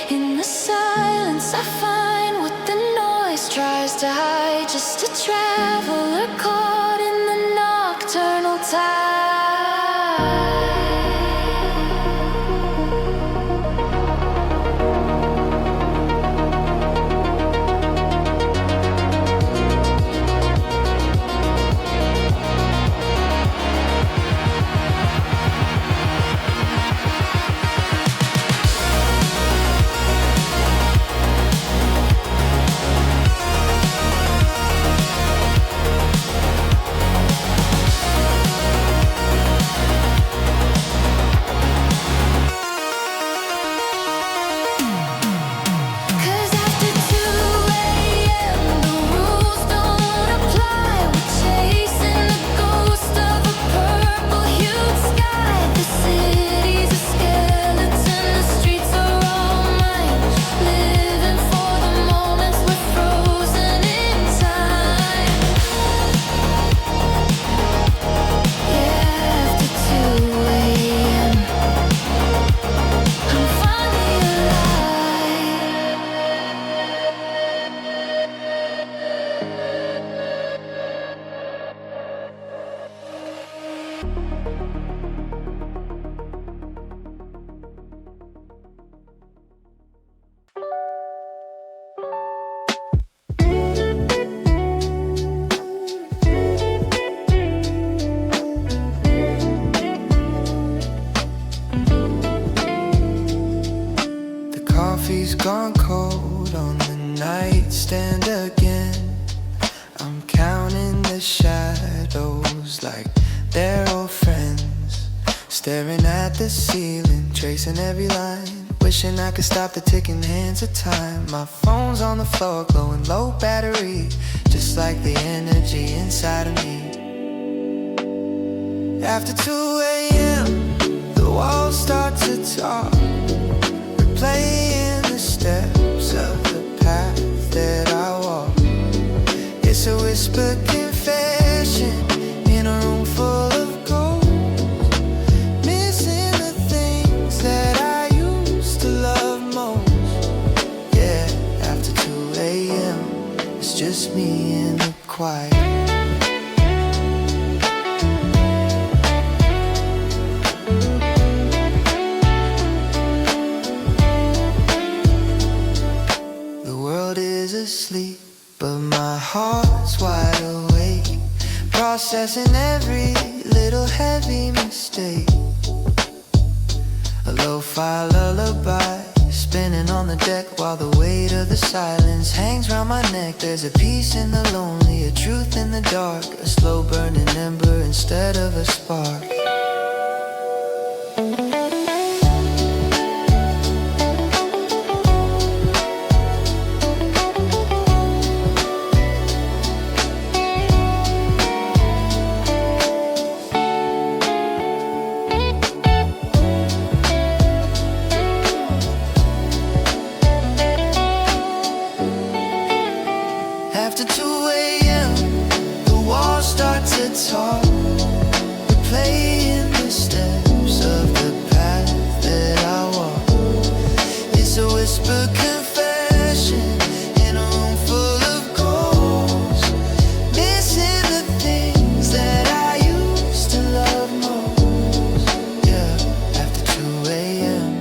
In the silence I find what the noise tries to hide. Just a traveler caught in the nocturnal tide. Coffee's gone cold on the nightstand again. I'm counting the shadows like they're old friends. Staring at the ceiling, tracing every line. Wishing I could stop the ticking hands of time. My phone's on the floor, glowing low battery, just like the energy inside of me. After 2 a.m., the walls start to talk, replaying the steps of the path that I walk. It's a whispered confession in a room full of gold, missing the things that I used to love most. Yeah, after 2 a.m., it's just me in the quiet. Asleep, but my heart's wide awake, processing every little heavy mistake. A lo-fi lullaby spinning on the deck while the weight of the silence hangs round my neck. There's a peace in the lonely, a truth in the dark, a slow burning ember instead of a spark. After 2 a.m., the walls start to talk, replaying the steps of the path that I walk. It's a whispered confession in a room full of ghosts, missing the things that I used to love most. Yeah, after 2 a.m.,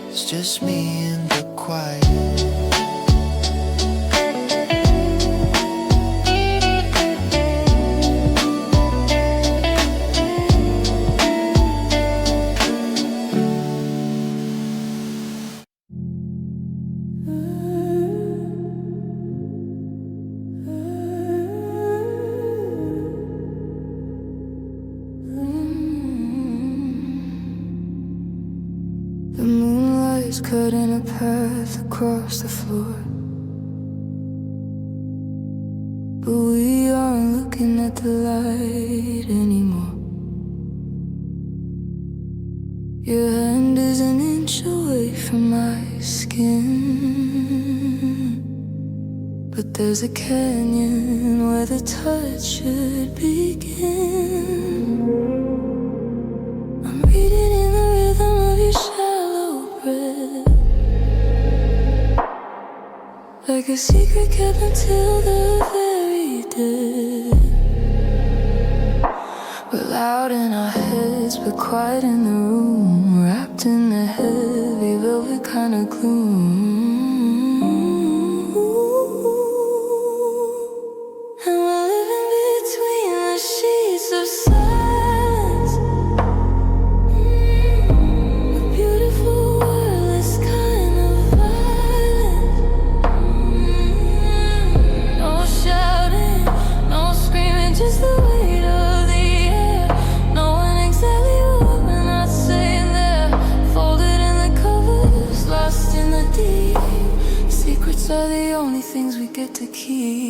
it's just me in the quiet. Cutting a path across the floor, but we aren't looking at the light anymore. Your hand is an inch away from my skin, but there's a canyon where the touch should begin. I'm reading in the rhythm of your shallow breath, like a secret kept until the very dead. We're loud in our heads, but quiet in the room, wrapped in the heavy velvet kind of gloom. And we're living between the sheets of silence. A beautiful wordless kind of violence. No shouting, no screaming, just the weight of the air. Knowing exactly what we're not saying there. Folded in the covers, lost in the deep. Secrets are the only things we get to keep.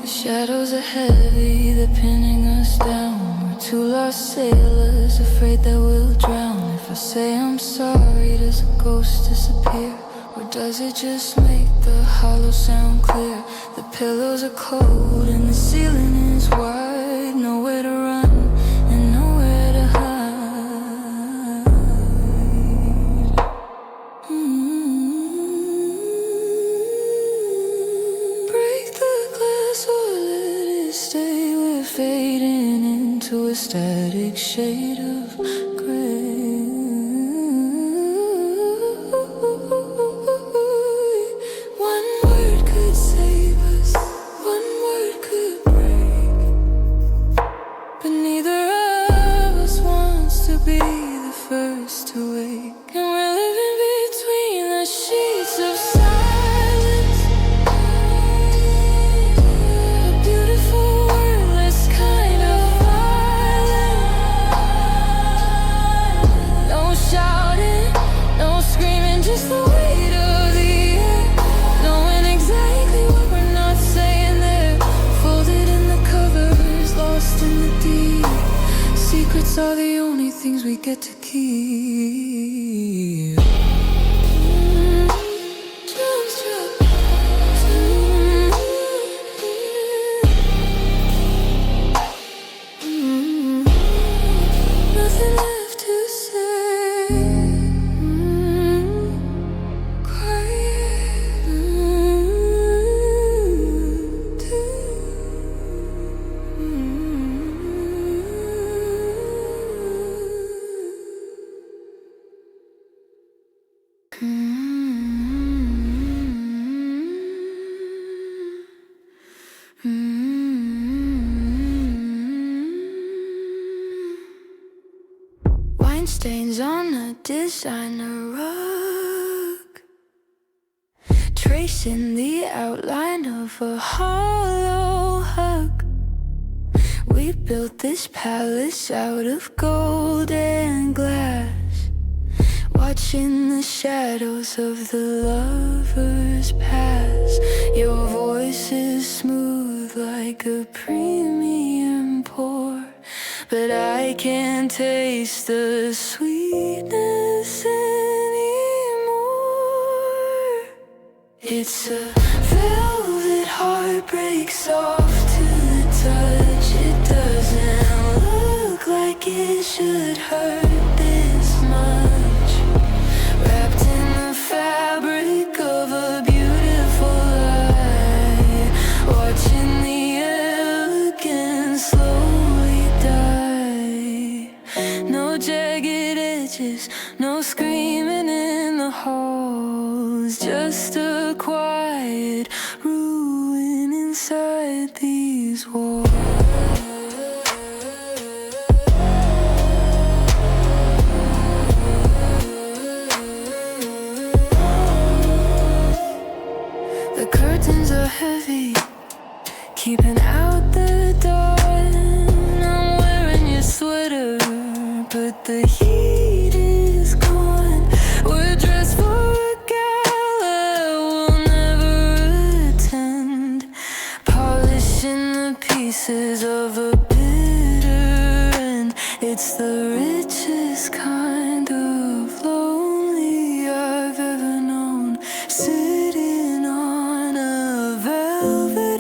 The shadows are heavy, they're pinning us down. We're two lost sailors, afraid that we'll drown. If I say I'm sorry, does a ghost disappear? Or does it just make the hollow sound clear? The pillows are cold and the ceiling is wide. Nowhere to run and nowhere to hide. Break the glass or let it stay. We're fading into a static shade of gray. One word could save us, one word could break. But neither of us wants to be the first to wake. And we're living between the sheets of silence. A beautiful wordless kind of violence. No shouting, no screaming, just the weight of the air. Knowing exactly what we're not saying there. Folded in the covers, lost in the deep. Secrets are the only things we get to keep. Drums drop. Nothing left to say. Quiet. Wine stains on a designer rug, tracing the outline of a hollow hug. We built this palace out of gold and glass, watching the shadows of the lovers pass. Your voice is smooth like a premium pour, but I can't taste the sweetness anymore. It's a velvet heartbreak, soft to the touch. It doesn't look like it should hurt this much. Wrapped in the fabric of a beautiful lie, watching the elegance slowly die. No jagged edges, no screaming in the halls, just a quiet ruin inside these walls. The curtains are heavy, keeping out the dawn. I'm wearing your sweater, but the heat is gone. We're dressed for a gala we'll never attend, polishing the pieces of a bitter end. It's the richest kind of lonely I've ever known, sitting on a velvet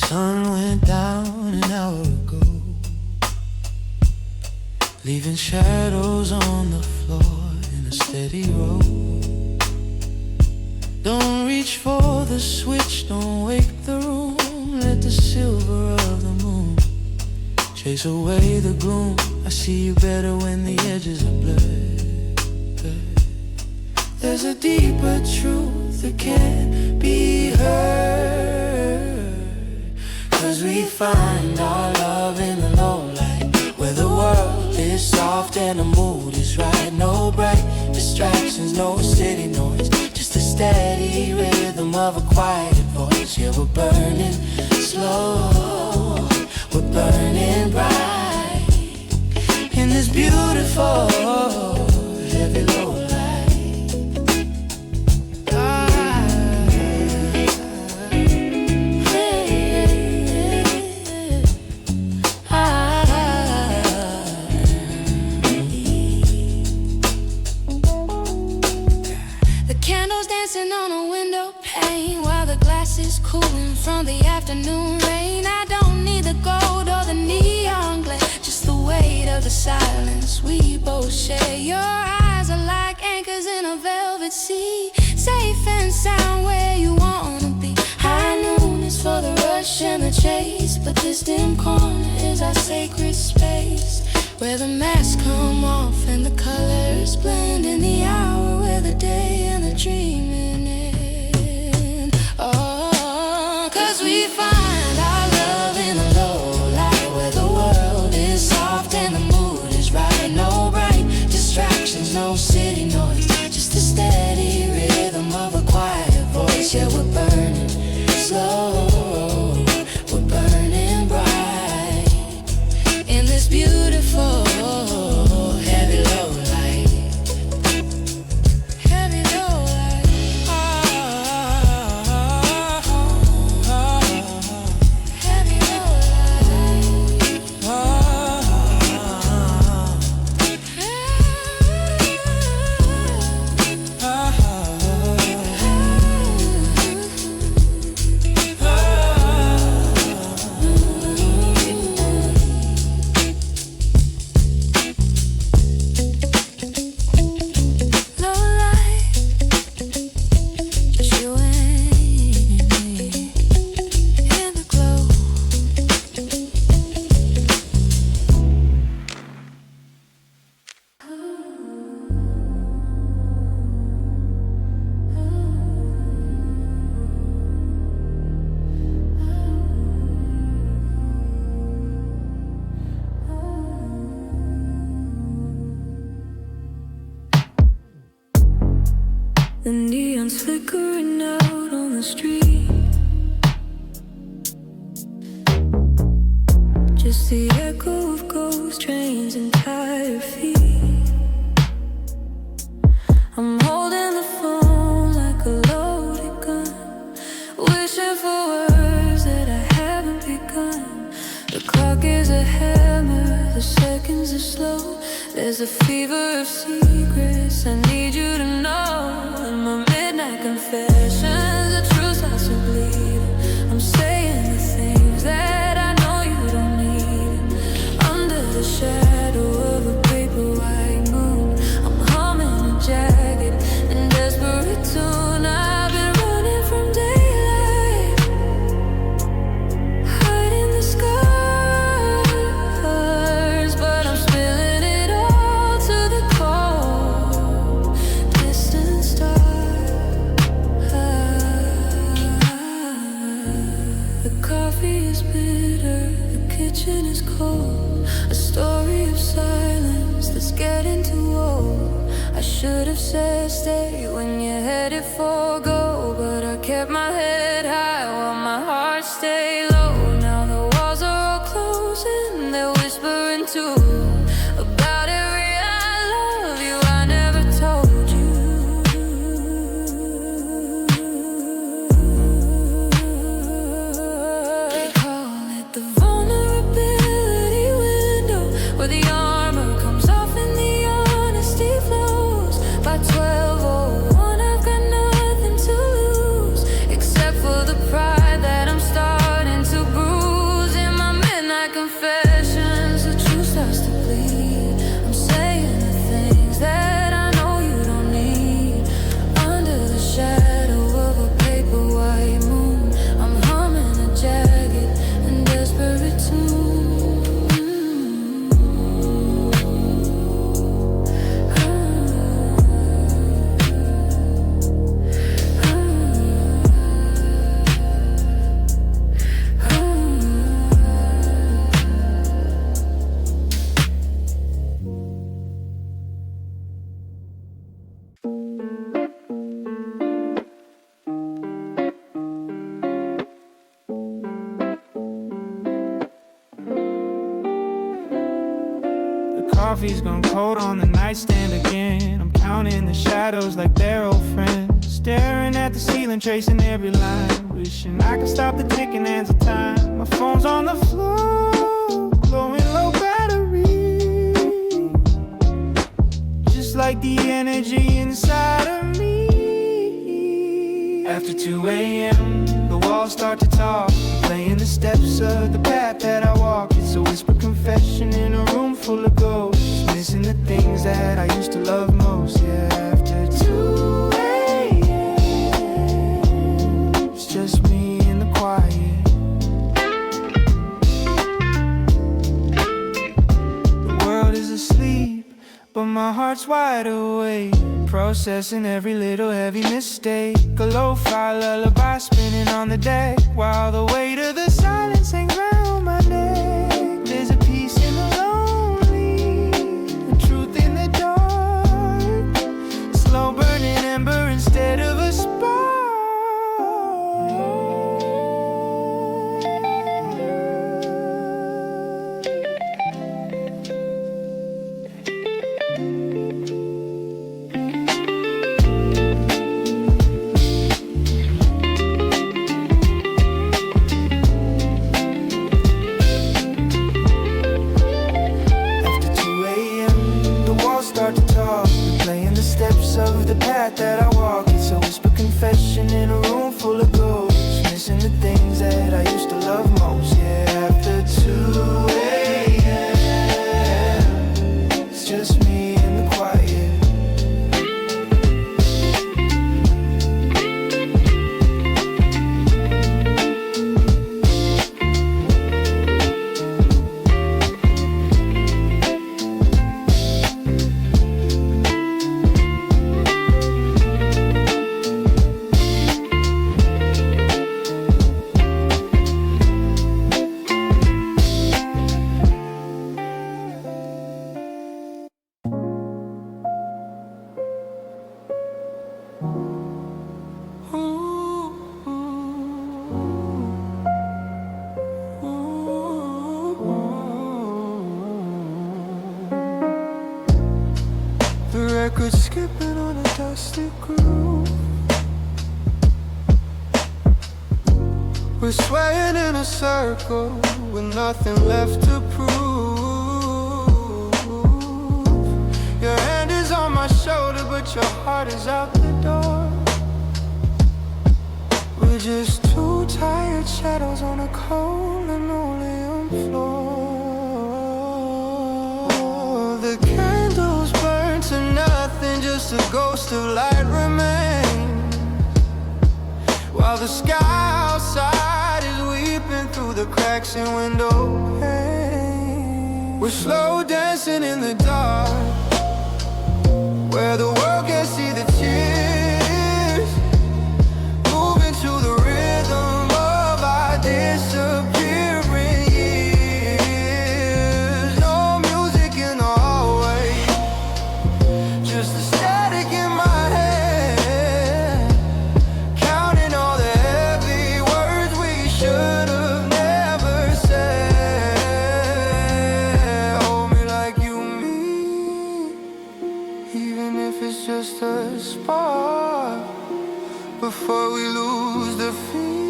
sun went down an hour ago, leaving shadows on the floor in a steady row. Don't reach for the switch, don't wake the room. Let the silver of the moon chase away the gloom. I see you better when the edges are blurred. There's a deeper truth that can't be heard, 'cause we find our love in the low light, where the world is soft and the mood is right. No bright distractions, no city noise, just a steady rhythm of a quiet voice. Yeah, we're burning slow, we're burning bright in this beautiful heavy low light. On a window pane while the glass is cooling from the afternoon rain. I don't need the gold or the neon glare, just the weight of the silence we both share. Your eyes are like anchors in a velvet sea, safe and sound where you wanna be. High noon is for the rush and the chase, but this dim corner is our sacred space, where the masks come off and the colors blend in the hour where the day and the dreaming end. Oh, 'cause we find our love in the low light, where the world is soft and the mood is right. No bright distractions, no city noise, just a steady rhythm of a quiet voice. Yeah, we're burning slow, we're burning bright in this beautiful heavy low light. Heavy low light. Heavy low The neon's flickering out on the street, just the echo of ghost trains and tired feet. I'm holding the phone like a loaded gun, wishing for words that I haven't begun. The clock is a hammer, the seconds are slow. There's a fever of secrets I need you to know. In my midnight confessions, the truth starts to bleed. I'm saying the things that I know you don't need. Under the shadow of a paper white moon, I'm humming a jagged and desperate tune. I've been running from daylight, hiding the scars, but I'm spilling it all to the cold, distant star. The coffee is bitter, the kitchen is cold, a story of silence that's getting too old. I should have said stay when you're headed for go, but I kept my head high while my heart stayed low. Now the walls are all closing, they're whispering too about every I love you I never told you. They call it the vulnerability window, where the armor comes off and the honesty flows. By 12:01 I've got nothing to lose except coffee's gone cold on the nightstand again. I'm counting the shadows like they're old friends, staring at the ceiling, tracing every line, wishing I could stop the ticking hands of time. My phone's on the floor, glowing low battery, just like the energy inside of me. After 2 a.m., the walls start to talk, playing the steps of the path that I walk. It's a whispered confession in a room full of ghosts, missing the things that I used to love most. Yeah, after 2 a.m., it's just me in the quiet. The world is asleep, but my heart's wide awake, processing every little heavy mistake. A lo-fi lullaby spinning on the deck, while the weight of the silence hangs round my neck. There's a peace in the lonely, a truth in the dark, slow burning ember instead of a spark. Of the path that I walk, it's a whispered confession in a room full of ghosts, missing the things that I used to love most. Yeah, after 2 a.m., it's just me in the quiet. Record skipping on a dusty groove. We're swaying in a circle with nothing left to prove. Your hand is on my shoulder, but your heart is out the door. We're just two tired shadows on a cold and linoleum floor. The candles burn to nothing, just a ghost of light remains, while the sky outside is weeping through the cracks in window pane. We're slow dancing in the dark, where the world can see the tears, moving to the rhythm of our disappearing years. No music in the hallway, just the static in my head, counting all the heavy words we should have never said. Hold me like you mean, even if it's just a spark, before we lose the feeling.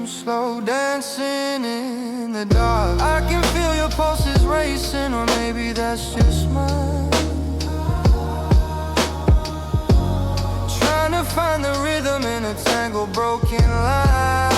Slow dancing in the dark, I can feel your pulses racing, or maybe that's just mine. Trying to find the rhythm in a tangled broken line.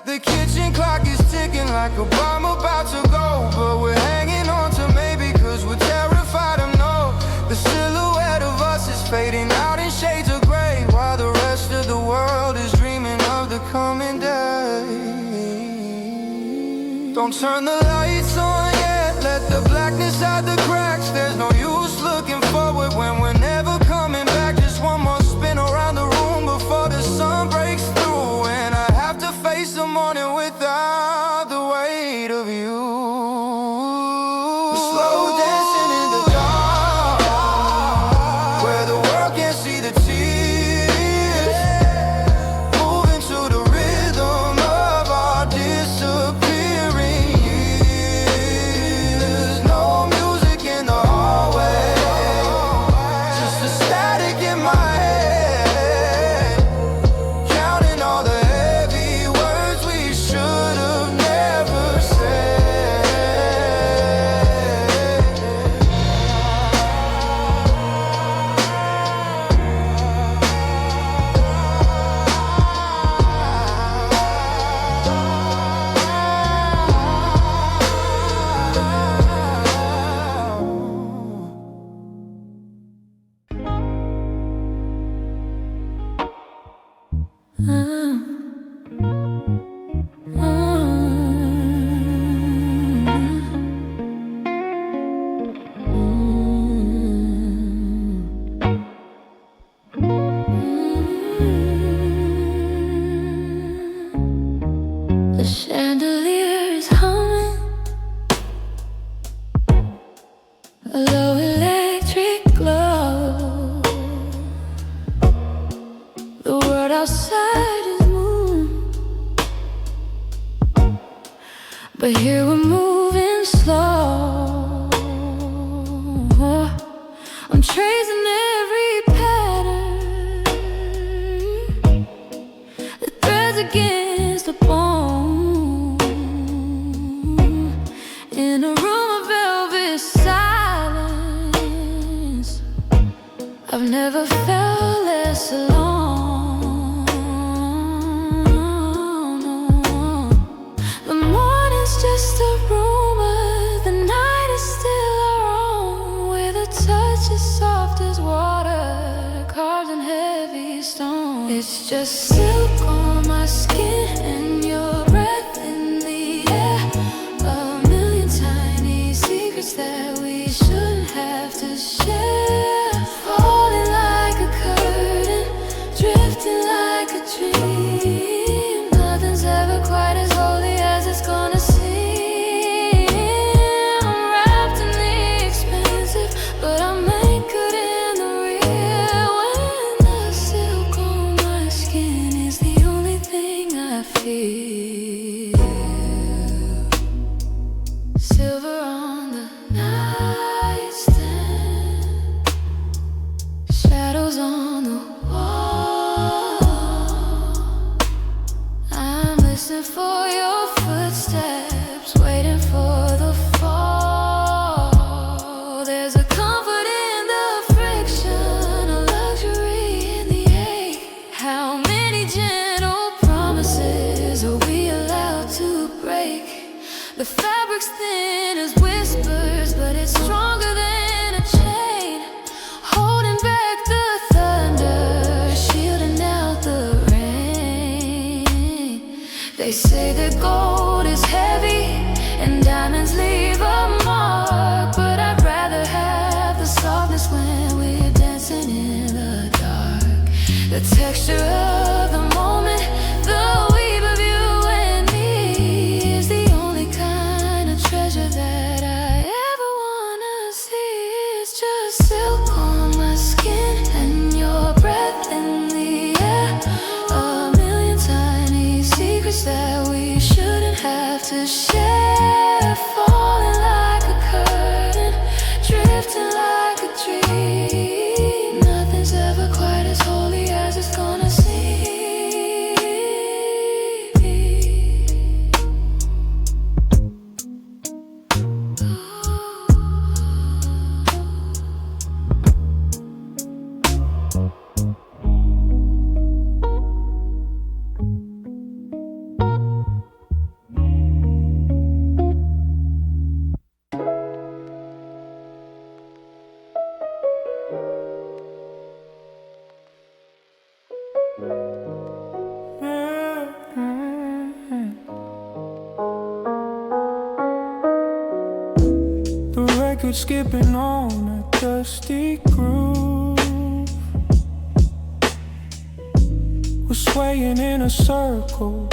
The kitchen clock is ticking like a bomb about to go, but we're hanging on to maybe, cause we're terrified of no. The silhouette of us is fading out in shades of gray, while the rest of the world is dreaming of the coming day. Don't turn the lights on yet, let the blackness hide the cracks. There's no use looking forward when we're never coming back. Just one more spin around the room before the sun breaks through, and I have to face the morning without the weight of you. We're slow dancing in the dark, where the world can't see the tears, moving to the rhythm of but here we're moving slow. I'm tracing every pattern, the threads against the bone, in a room of velvet silence. I've never felt less alone. The morning's just a rumor, the night is still our own, where the touch is soft as water, carved in heavy stone. It's just silk on my skin and your breath in the air, a million tiny secrets that we shouldn't have to share, falling like a curtain, drifting like a dream. Nothing's ever quite as holy as it's gonna seem. I'm wrapped in the expensive, but I'm anchored in the real. When the silk on my skin is the only thing I feel. Silver on the nightstand, shadows on the wall. I'm listening for your footsteps, waiting for the fall. There's a comfort in the friction, a luxury in the ache. How many gentle promises are we allowed to break? The fabric's thin as whispers, but it's stronger than a chain, holding back the thunder, shielding out the rain. They say that gold is heavy and diamonds leave a mark, but I'd rather have the softness when we're dancing in the dark. The texture of the moment, the weave of you and me, is the only kind of treasure that I ever wanna see. It's just silk on my skin and your breath in the air, a million tiny secrets that we shouldn't have to share, falling like a curtain, drifting like a dream. Nothing's ever quite as holy as it's gonna seem. The record skipping on a dusty groove, we're swaying in a circle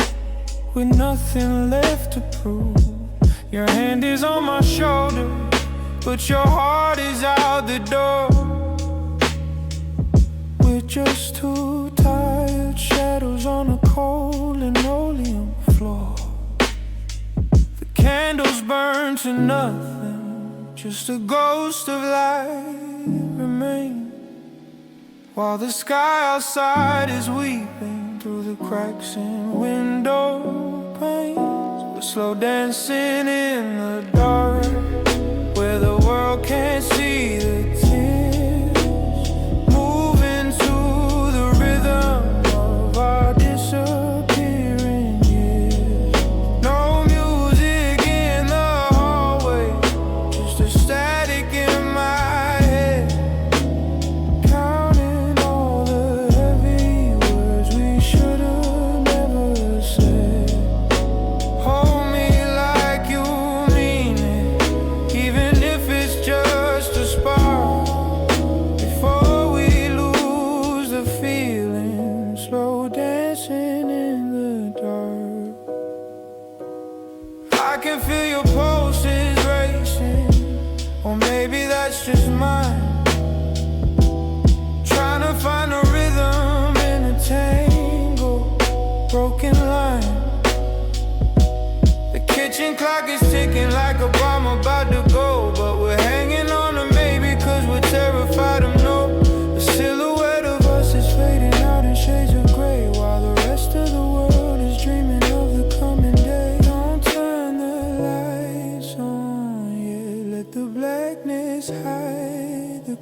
with nothing left to prove. Your hand is on my shoulder, but your heart is out the door. We're just two tired shadows on a cold linoleum floor. The candles burn to nothing, just a ghost of light remains, while the sky outside is weeping through the cracks in window panes. We're slow dancing in the dark, where the world can't see the tears, moving to the rhythm of our disappearing years. No music in the hallway, just a static in my head, counting all the heavy words we should have never said. Hold me like you mean it,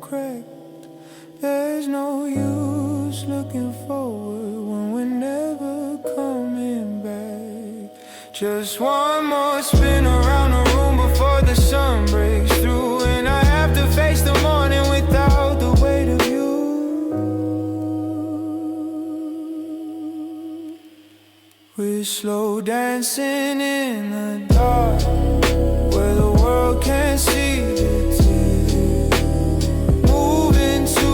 cracked. There's no use looking forward when we're never coming back. Just one more spin around the room before the sun breaks through, and I have to face the morning without the weight of you. We're slow dancing in the dark, where the world can't see the tears, moving to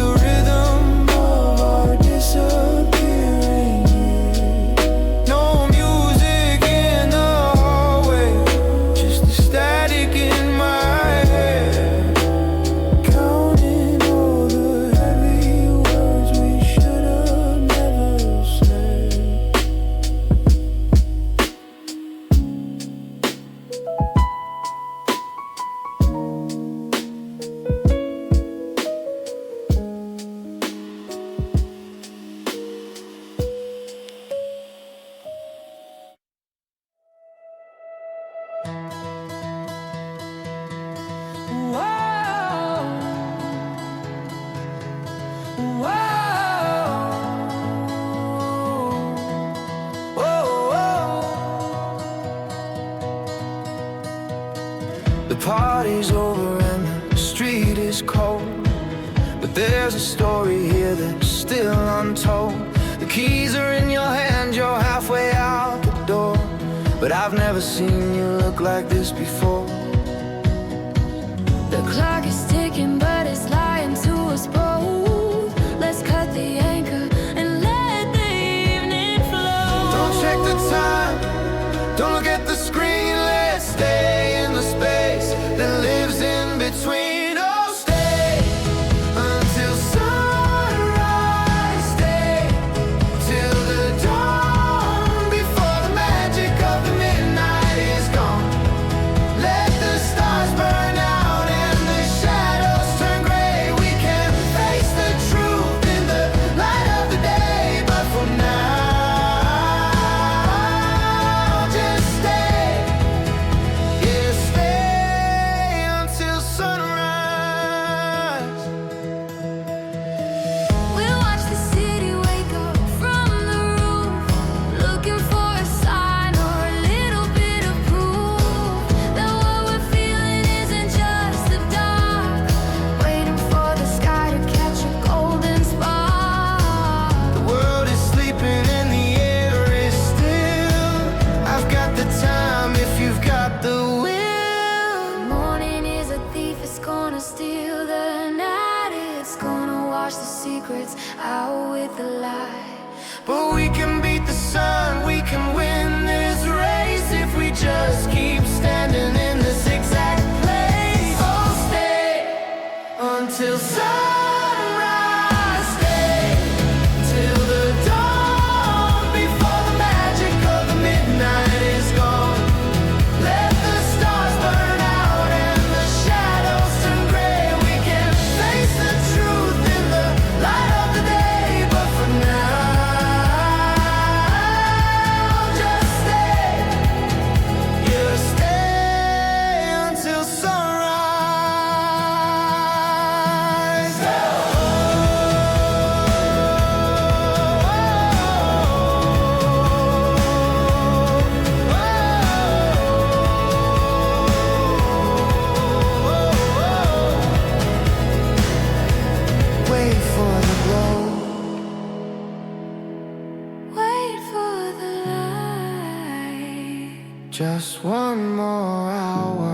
the rhythm of our disappearing years. No music in the hallway, just the static in my head, counting all the heavy words we should have never said. The party's over and the street is cold, but there's a story here that's still untold. The keys are in your hand, you're halfway out the door, but I've never seen you look like this before. The clock is ticking, but it's lying to us both. Let's cut the anchor and let the evening flow. Don't check the time, don't look at the screen. Let's stay in the space that lives in between. Oh, stay until sunrise. Stay till the dawn, before the magic of the midnight is gone. Let the stars burn out and the shadows turn gray. We can face the truth in the light of the day, but for now, just stay. Yeah, stay until sunrise. We'll watch the city wake up from the roof, looking for a sign or a little bit of proof that what we're feeling isn't just the dark, waiting for the sky to catch a golden spark. The world is sleeping and the air is still. I've got the time if you've got the will. Morning is a thief, it's gonna steal the night, it's gonna wash the secrets out with the light. But we can beat the sun, we can win this race if we just keep standing in this exact place. Oh, stay until sunrise. Stay till the dawn, before the magic of the midnight is gone. Let the stars burn out and the shadows turn gray. We can face the truth in the light of the day, but for now, just stay. Yeah, stay until sunrise. Wait for the glow. Wait for the light. Just one more hour.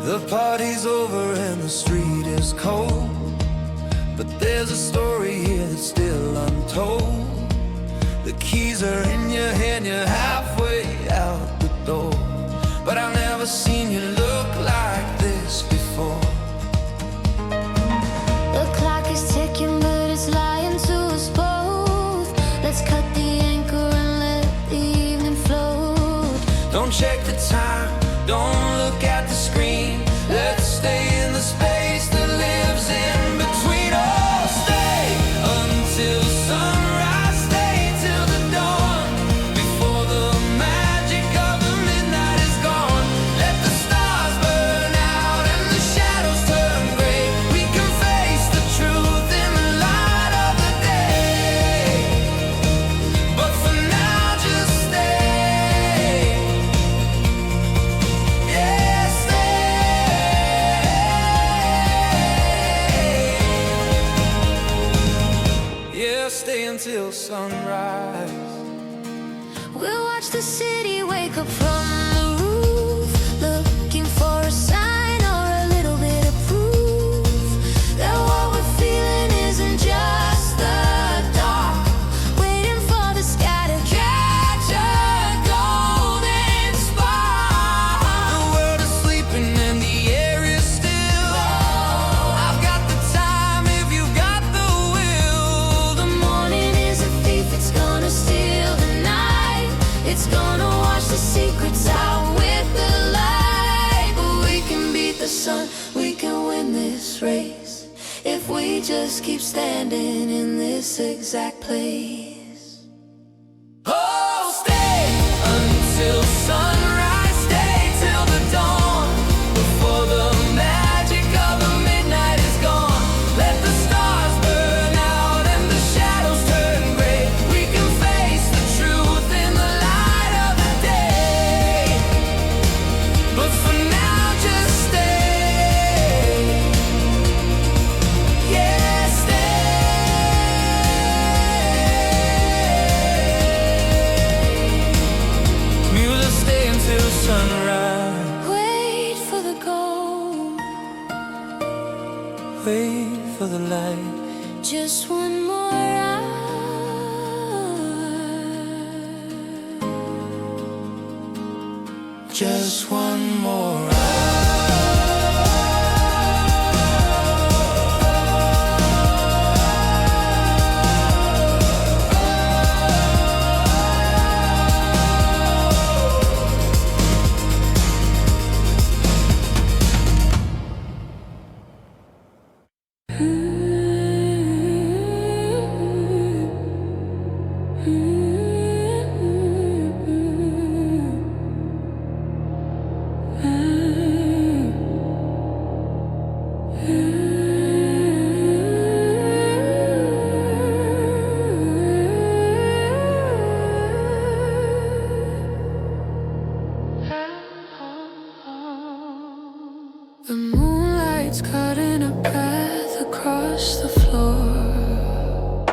The party's over and the street is cold, but there's a story here that's still untold. The keys are in your hand, you're halfway out the door, but I've never seen you look like this before. The clock is ticking, but it's lying to us both. Let's cut the anchor and let the evening float. Don't check the time, don't look at the screen. Let's stay in the space that lives in between. Oh, stay until sunrise, stay till the dawn, before the magic of the midnight is gone. Let the stars burn out and the shadows turn gray. We can face the truth in the light of the day, but for now just stay. Yeah, stay. Yeah, stay until sunrise. We'll watch the city wake up from the roof, looking for a sign or a little bit of proof that what we're feeling isn't just the dark, waiting for the sky to catch a golden spark. The world is sleeping and the air is still. I've got the time if you've got the will. The morning is a thief, it's gonna steal the night. It's gonna wash the secrets out with the light. But we can beat the sun, we can win this race, if we just keep standing in this exact place. Oh, stay until sunrise, stay till the dawn, before the magic of the midnight is gone. Let the stars burn out and the shadows turn gray. We can face the truth in the light of the day, but for now just stay. Yeah, stay. Music stay until sunrise. Wait for the gold, Wait for the light. just one more hour. Just one more hour. The moonlight's cutting a path across the floor,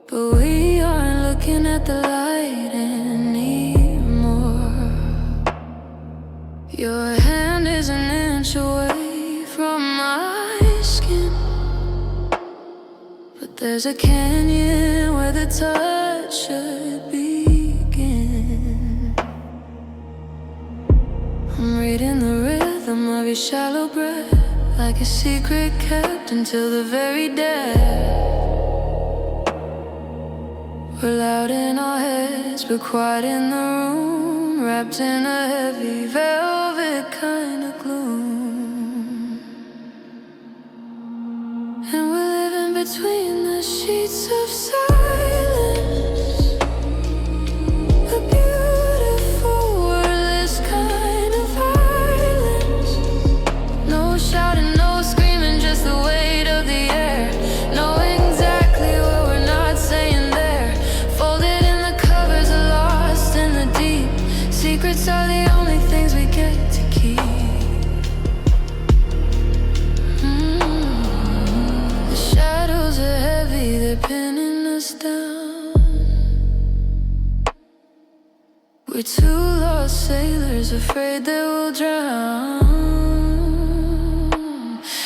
but we aren't looking at the light anymore. Your hand is an inch away from my skin, but there's a canyon where the touch should begin. I'm reading the rhythm of your shallow breath, like a secret kept until the very dead. We're loud in our heads, but quiet in the room, wrapped in a heavy velvet kind of gloom. And we're living between the sheets of silence, a beautiful wordless kind of violence. No shouting, no screaming, just the weight of the air, knowing exactly what we're not saying there. Folded in the covers, lost in the deep. Secrets are the only things we get to keep. The shadows are heavy, they're pinning us down. We're two lost sailors, afraid that we'll drown.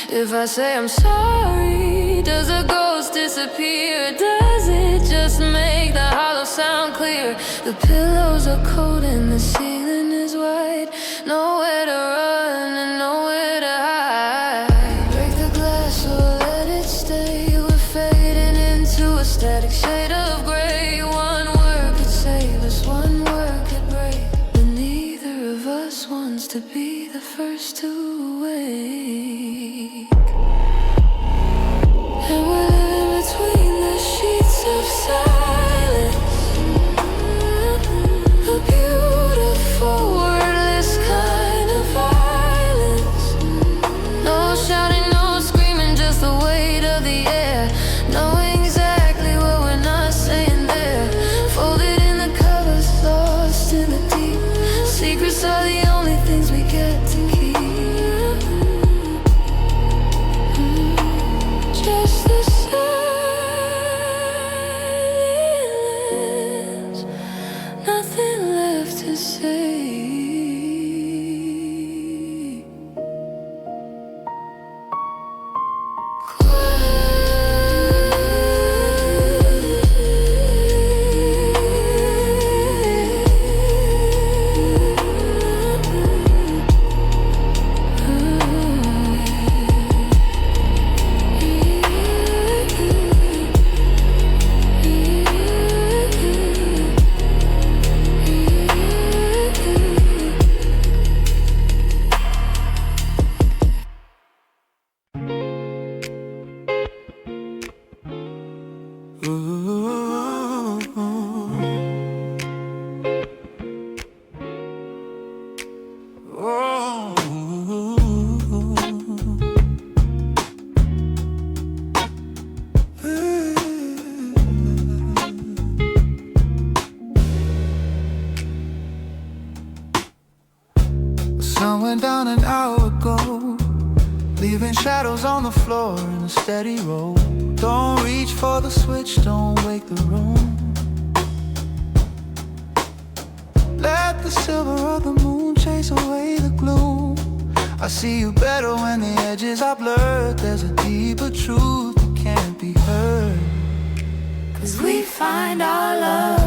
If I say I'm sorry, does a ghost disappear? Does it just make the hollow sound clear? The pillows are cold and the ceiling is white. Nowhere to run and nowhere to hide. Break the glass or let it stay. We're fading into a static shade of gray. One word could save us, one word could break. But neither of us wants to be the first to wake. And we're living between the sheets of silence. A beautiful wordless kind of violence. No shouting, no screaming, just the weight of the air. Knowing exactly what we're not saying there. Folded in the covers, lost in the deep. Secrets are the only things we get to keep. Just the silence, nothing left to say. Sun went down an hour ago, leaving shadows on the floor in a steady roll. Don't reach for the switch, don't wake the room. Let the silver of the moon chase away the gloom. I see you better when the edges are blurred. There's a deeper truth that can't be heard. 'Cause we find our love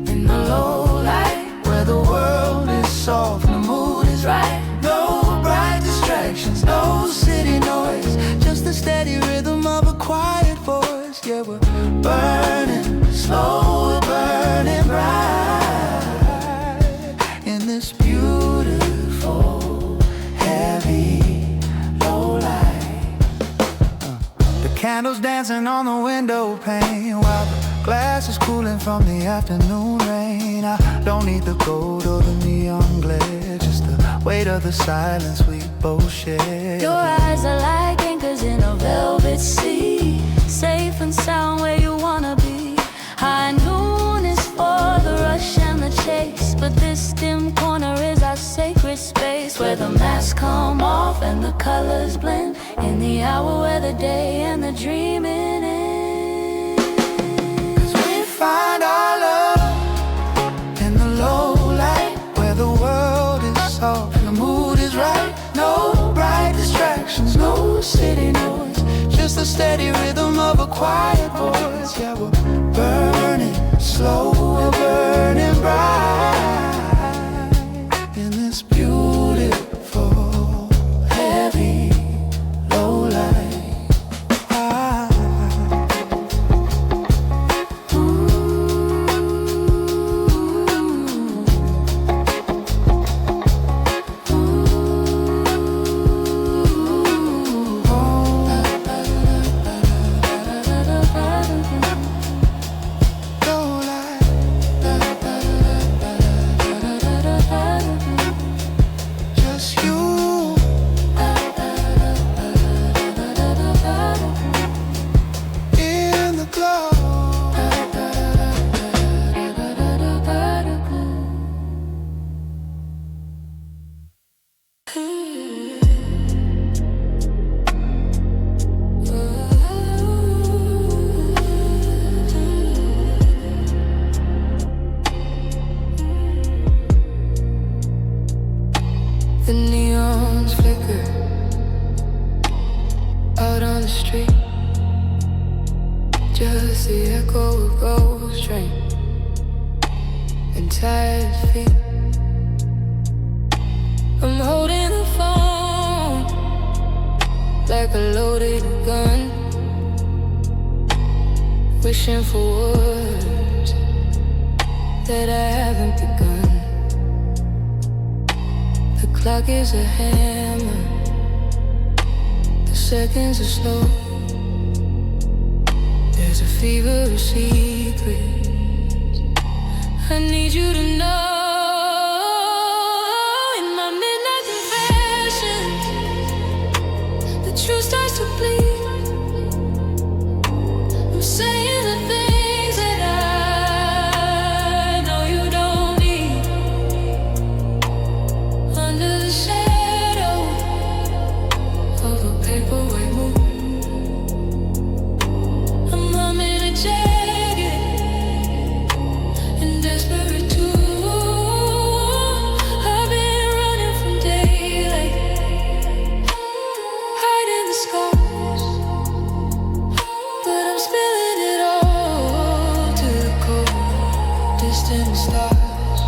in the low light, Where the world is soft and the mood is right. No bright distractions, no city noise, just the steady rhythm of a quiet voice. Yeah, we're burning slow, we're burning bright in this beautiful, heavy, low light. The candles dancing on the window pane while the glass is cooling from the afternoon rain. I don't need the gold or the neon glare, just the weight of the silence we both share. Your eyes are like anchors in a velvet sea, safe and sound where you wanna be. High noon is for the rush and the chase, but this dim corner is our sacred space, where the masks come off and the colors blend, in the hour where the day and the dreaming end. 'Cause we find our love in the low light, where the world is soft and the mood is right. No bright distractions, no city noise, just the steady rhythm of a quiet voice. Yeah, we're burning slow, we're burning bright in this beautiful, heavy, low light. tired feet. I'm holding the phone like a loaded gun, wishing for words that I haven't begun. The clock is a hammer, the seconds are slow. There's a feverish secret I need you to know. In my midnight confession, the truth starts to bleed. I'm saying the things that I know you don't need. Under the shadow of a paperweight moon, I'm humming a jagged and desperate too. I've been running from daylight, hiding the scars, but I'm spilling it all to the cold, distant stars.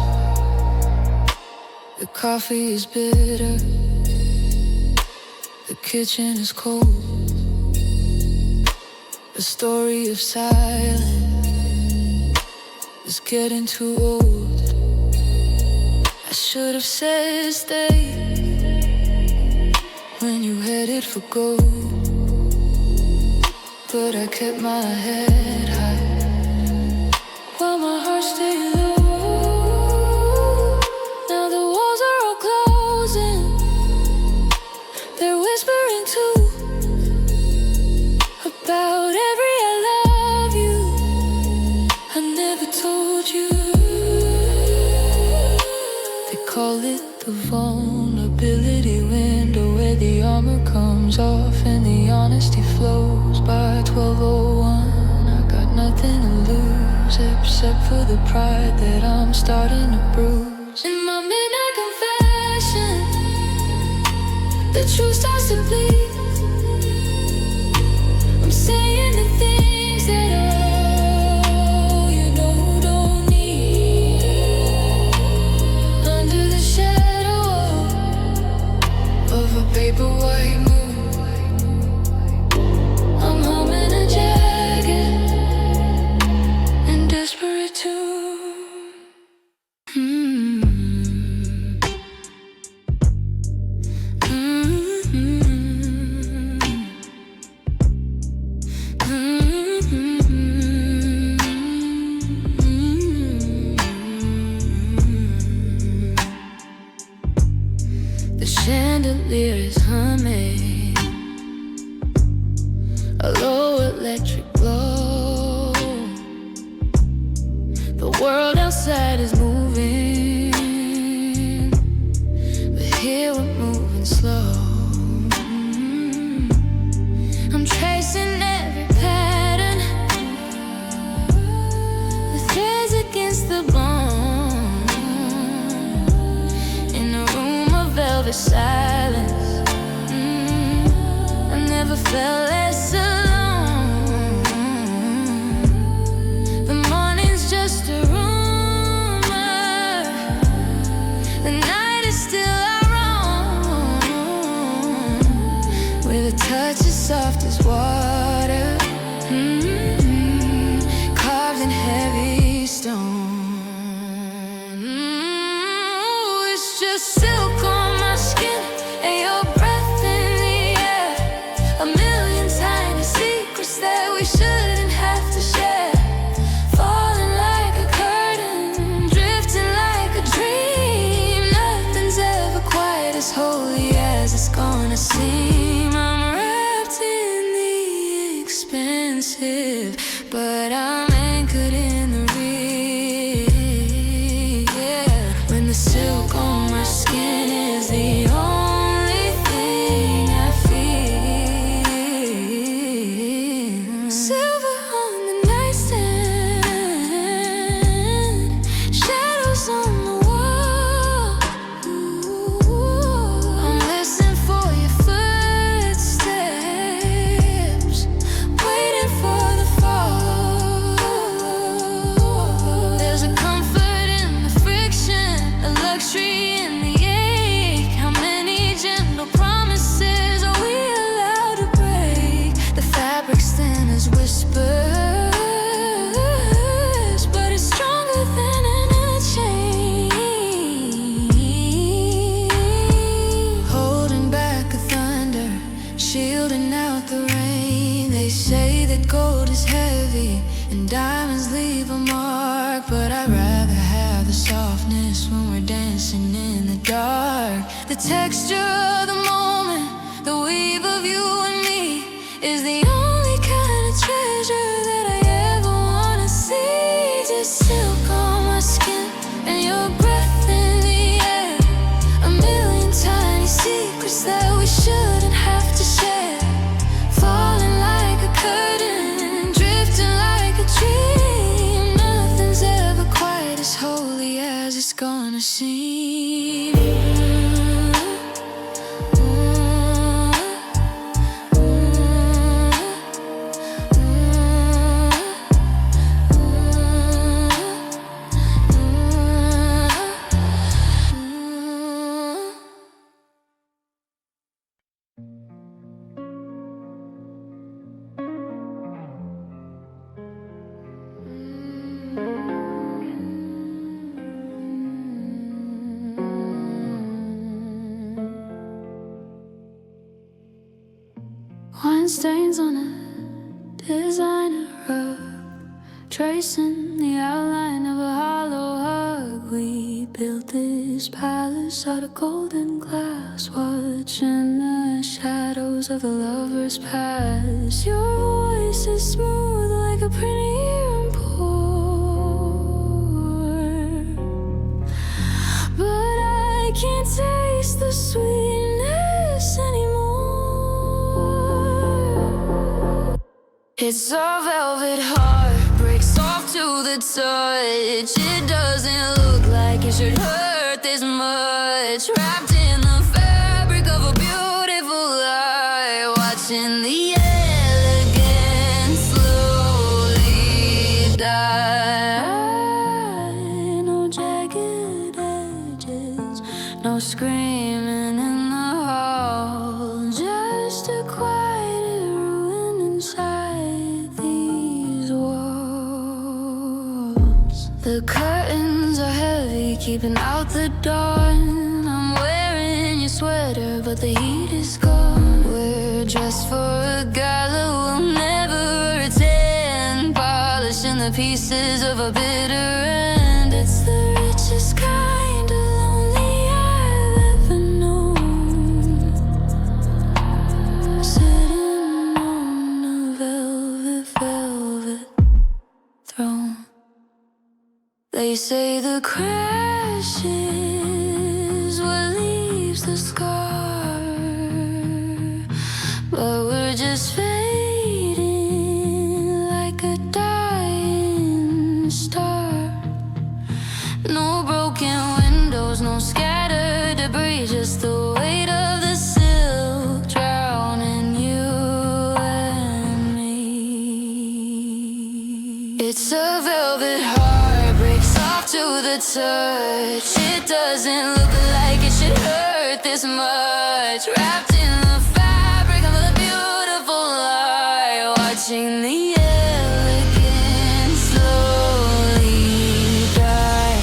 The coffee is bitter, the kitchen is cold. A story of silence is getting too old. I should have said stay when you headed for gold, but I kept my head high while my heart stayed low. Now the walls are all closing, they're whispering too about every I love you I never told you. They call it the vulnerability window, where the armor comes off and the honesty flows. By 12:01 I got nothing to lose except for the pride that I'm starting to bruise. In my midnight confession, the truth starts to bleed. I'm saying the things that oh, you know don't need. Under the shadow of a paperweight moon, I'm humming a jagged and desperate tune. The chandelier is humming, a low electric glow. The world outside is moving, but here we're moving slow. I'm tracing every pattern, the threads against the bone, in a room of velvet silence. I never felt less alone. The morning's just a rumor, the night is still our own, with a touch as soft as water, carved in heavy stone. It's just silk on my skin and your breath in the air. A million tiny secrets that we shouldn't have to share. Falling like a curtain, drifting like a dream. Nothing's ever quite as holy as it's gonna seem. I'm wrapped in the expensive, but I'm anchored in the real. Yeah. When the silk on my skin is the only thing I feel. Silver on the nightstand, shadows on the wall. I'm listening for your footsteps, waiting for the fall. gold is heavy and diamonds leave a mark, but I'd rather have the softness when we're dancing in the dark. The texture of the moment, the weave of you and me is the only kind of treasure that I ever wanna see. Just silk on my skin and your breath in the air, a million tiny secrets that we shouldn't have to share. Falling like a curtain, drifting like a dream. Nothing's ever quite as holy as it's gonna seem. Wine stains on a designer rug, tracing the outline of a hollow hug. We built this palace out of golden glass, watching the shadows of the lovers pass. Your voice is smooth like a pretty pour, but I can't taste the sweetness anymore. It's a velvet heart, breaks off to the touch. It doesn't look like it should hurt this much. Wrapped in the fabric of a beautiful lie, watching the elegance slowly die. No jagged edges, no screaming in the hall, just a quiet ruin inside these walls. The curtains are heavy, keeping out the dawn. I'm wearing your sweater, but the heat is gone. We're dressed for a gala we'll never attend, polishing the pieces of a bitter end. It's the richest kind of lonely I've ever known, sitting on a velvet throne. They say the crash is what leaves the scar, but we're just fading like a dying star. No broken windows, no scattered debris, just the weight of the silk drowning you and me. It's a velvet heart, breaks off to the touch. It doesn't look like it should hurt this much. Wrapped in the fabric of a beautiful lie, watching the elegance slowly die.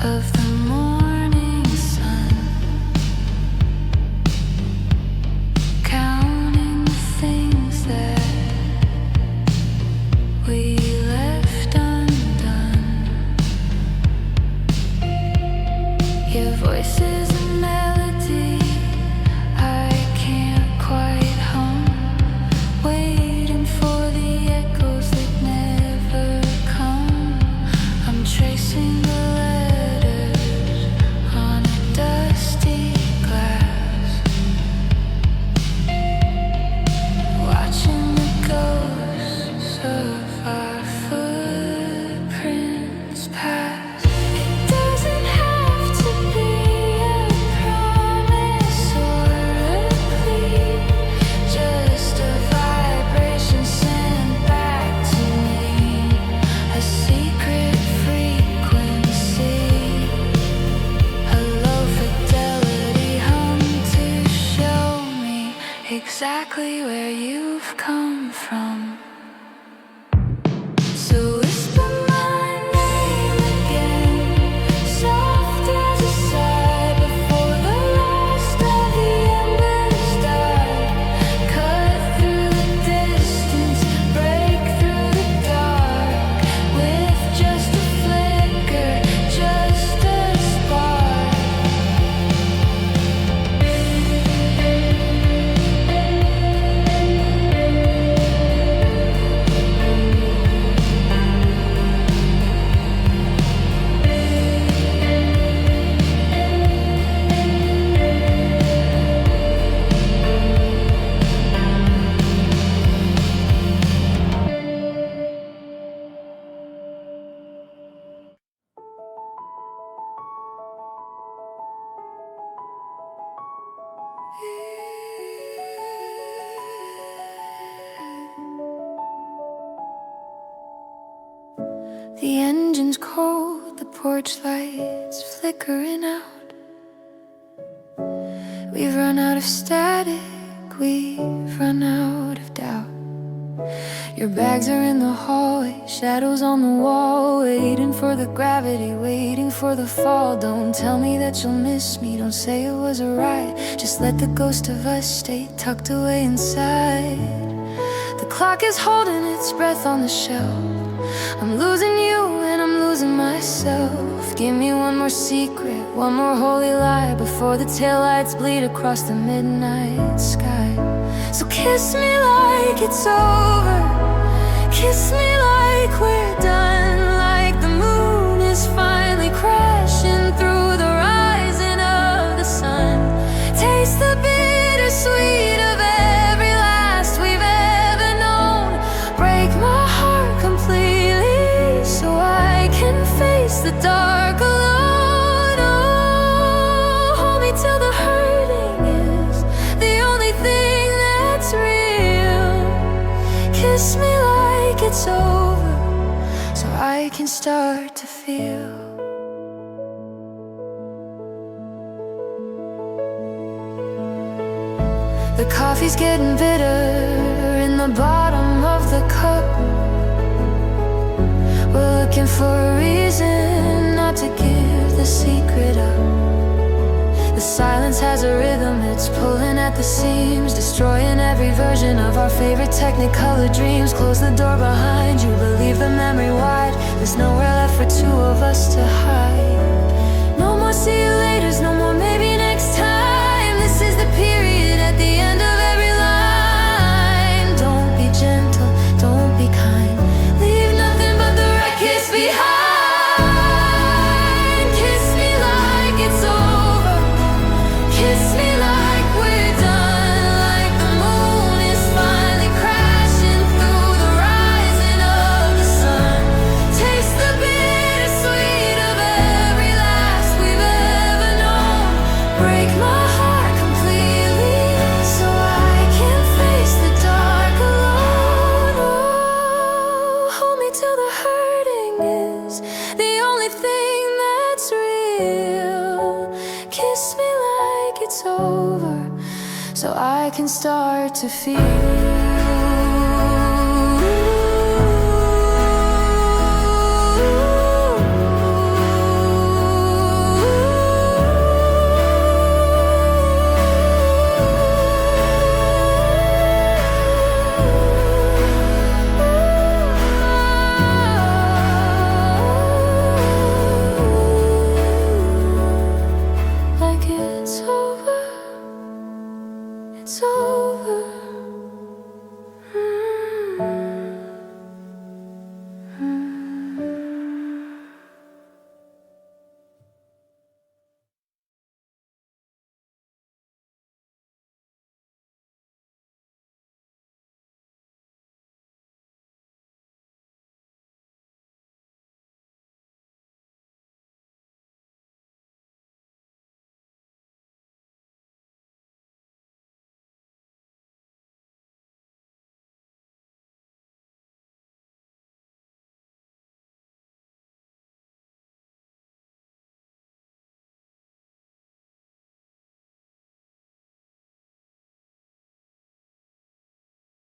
of the morning sun, counting the things that we left undone. Your voice is a melody I can't quite hum, waiting for the echoes that never come. I'm tracing the letters on a dusty glass, watching the ghosts of our footprints pass. It doesn't have to be a promise or a plea, just a vibration sent back to me, a secret frequency, a low fidelity hum to show me exactly where you've come from. So whisper my name again, soft as a sigh before the last of the embers die. Cut through the distance, break through the dark, with just a flicker, just a spark. The engine's cold, the porch lights flickering out. We've run out of static, we've run out of doubt. Your bags are in the hallway, shadows on the wall, waiting for the gravity, waiting for the fall. Don't tell me that you'll miss me, don't say it was a ride. Just let the ghost of us stay tucked away inside. The clock is holding its breath on the shelf. I'm losing you and I'm losing myself. Give me one more secret, one more holy lie, before the taillights bleed across the midnight sky. So kiss me like it's over, kiss me like we're done, like the moon is finally crashing through the rising of the sun. Taste the bittersweet of every last we've ever known. Break my heart completely so I can face the dark alone. Oh, hold me till the hurting is the only thing that's real. Kiss me like it's over so I can start to feel. The coffee's getting bitter in the bottom of the cup. We're looking for a reason not to give the secret up. The silence has a rhythm, it's pulling at the seams, destroying every version of our favorite technicolor dreams. Close the door behind you, but leave the memory wide. There's nowhere left for two of us to hide. No more see you laters, no more maybe next time. This is the period at the end of every line. Don't be gentle, don't be kind, leave nothing but the wreckage behind. Kiss me like it's over, kiss me like we're done, like the moon is finally crashing through the rising of the sun. Taste the bittersweet of every last we've ever known. Break my heart completely so I can face the dark alone. Oh, hold me till the hurting is the only thing that's real. Kiss me like it's over so I can start to feel.